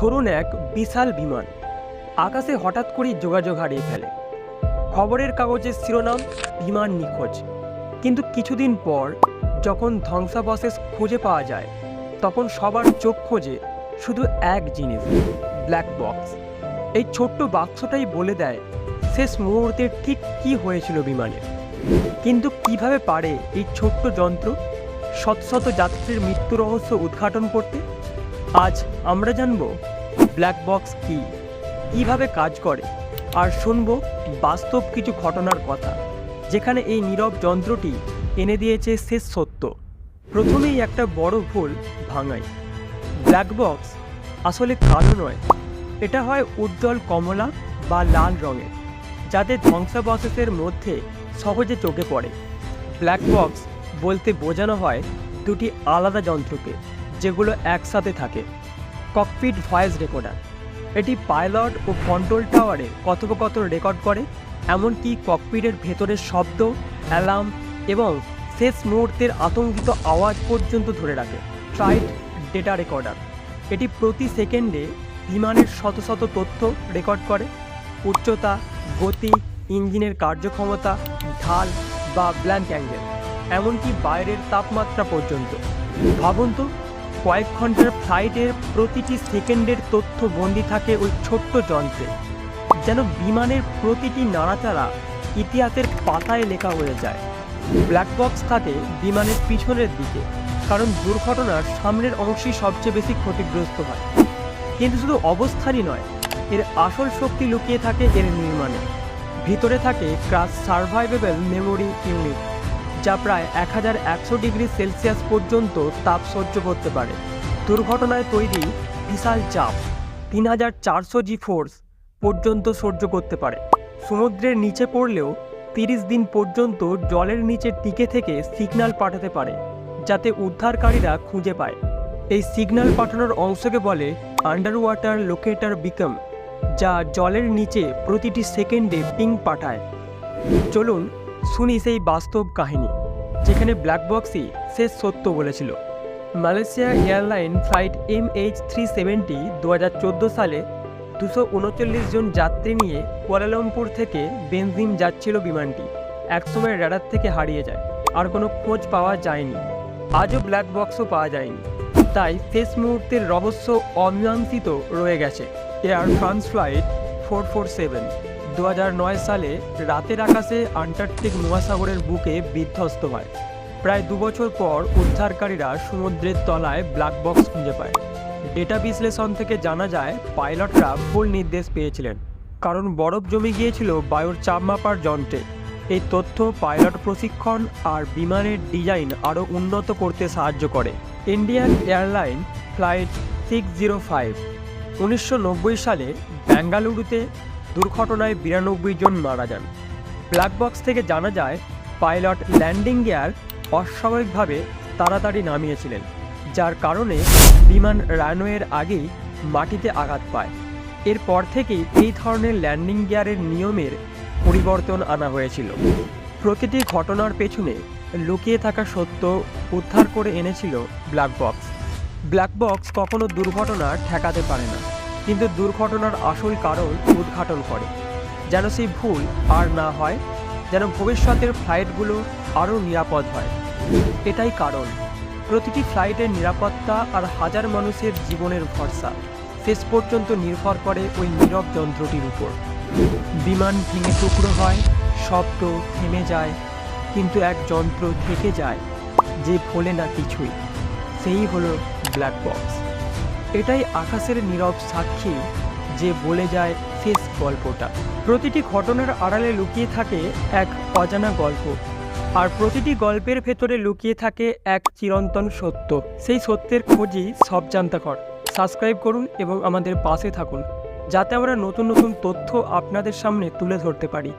ধরুন এক বিশাল বিমান আকাশে হঠাৎ করেই যোগাযোগ হারিয়ে ফেলে। খবরের কাগজের শিরোনাম বিমান নিখোঁজ। কিন্তু কিছুদিন পর যখন ধ্বংসাবশেষ খুঁজে পাওয়া যায় তখন সবার চোখ খোঁজে শুধু এক জিনিস, ব্ল্যাক বক্স। এই ছোট্ট বাক্সটাই বলে দেয় শেষ মুহূর্তে ঠিক কী হয়েছিল বিমানের। কিন্তু কিভাবে পারে এই ছোট্ট যন্ত্র শত শত যাত্রীর মৃত্যু রহস্য উদ্ঘাটন করতে? আজ আমরা জানব ব্ল্যাক বক্স কী, কীভাবে কাজ করে, আর শুনব বাস্তব কিছু ঘটনার কথা যেখানে এই নীরব যন্ত্রটি এনে দিয়েছে শেষ সত্য। প্রথমেই একটা বড় ভুল ভাঙাই। ব্ল্যাক বক্স আসলে কালো নয়, এটা হয় উজ্জ্বল কমলা বা লাল রঙের, যাতে ধ্বংসাবশেষের মধ্যে সহজে চোখে পড়ে। ব্ল্যাক বক্স বলতে বোঝানো হয় দুটি আলাদা যন্ত্রকে, যেগুলো একসাথে থাকে। ককপিট ভয়েস রেকর্ডার, এটি পাইলট ও কন্ট্রোল টাওয়ারে কথোপকথন রেকর্ড করে, এমনকি ককপিটের ভেতরের শব্দ, অ্যালার্ম এবং শেষ মুহূর্তের আতঙ্কিত আওয়াজ পর্যন্ত ধরে রাখে। ফ্লাইট ডেটা রেকর্ডার, এটি প্রতি সেকেন্ডে বিমানের শত শত তথ্য রেকর্ড করে, উচ্চতা, গতি, ইঞ্জিনের কার্যক্ষমতা, ঢাল বা ব্ল্যাঙ্ক অ্যাঙ্গেল, এমনকি বাইরের তাপমাত্রা পর্যন্ত। ভাবুন তো, কয়েক ঘন্টার ফ্লাইটের প্রতিটি সেকেন্ডের তথ্য বন্দী থাকে ওই ছোট্ট যন্ত্রে, যেন বিমানের প্রতিটি নাড়াচাড়া ইতিহাসের পাতায় লেখা হয়ে যায়। ব্ল্যাক বক্স থাকে বিমানের পিছনের দিকে, কারণ দুর্ঘটনার সামনের অংশই সবচেয়ে বেশি ক্ষতিগ্রস্ত হয়। কিন্তু শুধু অবস্থানই নয়, এর আসল শক্তি লুকিয়ে থাকে এর নির্মাণে। ভিতরে থাকে ক্র্যাশ সার্ভাইভেবল মেমোরি ইউনিট, যা প্রায় 1100 ডিগ্রি সেলসিয়াস পর্যন্ত তাপ সহ্য করতে পারে। দুর্ঘটনায় তৈরি বিশাল চাপ 3400 জি ফোর্স পর্যন্ত সহ্য করতে পারে। সমুদ্রের নিচে পড়লেও 30 দিন পর্যন্ত জলের নিচে টিকে থেকে সিগন্যাল পাঠাতে পারে, যাতে উদ্ধারকারীরা খুঁজে পায়। এই সিগন্যাল পাঠানোর অংশকে বলে আন্ডার ওয়াটার লোকেটার বিকম, যা জলের নিচে প্রতিটি সেকেন্ডে পিং পাঠায়। চলুন শুনি সেই বাস্তব কাহিনী যেখানে ব্ল্যাক বক্সই শেষ সত্য বলেছিল। মালয়েশিয়া এয়ারলাইন ফ্লাইট MH370 2014 সালে 239 জন যাত্রী নিয়ে কুয়ালালামপুর থেকে বেনজিন যাচ্ছিল বিমানটি। একসময় রাডার থেকে হারিয়ে যায়, আর কোনো খোঁজ পাওয়া যায়নি। আজও ব্ল্যাক বক্সও পাওয়া যায়নি, তাই শেষ মুহূর্তের রহস্য অমীমাংসিত রয়ে গেছে। এয়ার ফ্রান্স ফ্লাইট 447 2009 সালে রাতের আকাশে আন্টার্কটিক মহাসাগরের বুকে বিধ্বস্ত হয়। প্রায় 2 বছর পর উদ্ধারকারীরা সমুদ্রের তলায় ব্ল্যাক বক্স খুঁজে পায়। ডেটা বিশ্লেষণ থেকে জানা যায় পাইলটরা ভুল নির্দেশ পেয়েছিলেন, কারণ বরফ জমে গিয়েছিল বায়ুর চাপ মাপার যন্ত্রে। এই তথ্য পাইলট প্রশিক্ষণ আর বিমানের ডিজাইন আরও উন্নত করতে সাহায্য করে। ইন্ডিয়ান এয়ারলাইন ফ্লাইট 605 1990 সালে বেঙ্গালুরুতে দুর্ঘটনায় 92 জন মারা যান। ব্ল্যাক বক্স থেকে জানা যায় পাইলট ল্যান্ডিং গিয়ার অস্বাভাবিকভাবে তাড়াতাড়ি নামিয়েছিলেন, যার কারণে বিমান রানওয়ের আগেই মাটিতে আঘাত পায়। এরপর থেকেই এই ধরনের ল্যান্ডিং গিয়ারের নিয়মের পরিবর্তন আনা হয়েছিল। প্রতিটি ঘটনার পেছনে লুকিয়ে থাকা সত্য উদ্ধার করে এনেছিল ব্ল্যাক বক্স। ব্ল্যাক বক্স কখনো দুর্ঘটনা ঠেকাতে পারে না, কিন্তু দুর্ঘটনার আসল কারণ উদ্ঘাটন করে, যেন সেই ভুল আর না হয়, যেন ভবিষ্যতের ফ্লাইটগুলো আরও নিরাপদ হয়। এটাই কারণ প্রতিটি ফ্লাইটের নিরাপত্তা আর হাজার মানুষের জীবনের ভরসা শেষ পর্যন্ত নির্ভর করে ওই নীরব যন্ত্রটির উপর। বিমান ভেঙে টুকরো হয়, শব্দ থেমে যায়, কিন্তু এক যন্ত্র থেকে যায় যে ভোলে না কিছুই, সেই হলো ব্ল্যাক বক্স। এটাই আকাশের নীরব সাক্ষী যে বলে যায় শেষ গল্পটা। প্রতিটি ঘটনার আড়ালে লুকিয়ে থাকে এক অজানা গল্প, আর প্রতিটি গল্পের ভেতরে লুকিয়ে থাকে এক চিরন্তন সত্য। সেই সত্যের খোঁজই সব জানতাকর। সাবস্ক্রাইব করুন এবং আমাদের পাশে থাকুন, যাতে আমরা নতুন নতুন তথ্য আপনাদের সামনে তুলে ধরতে পারি।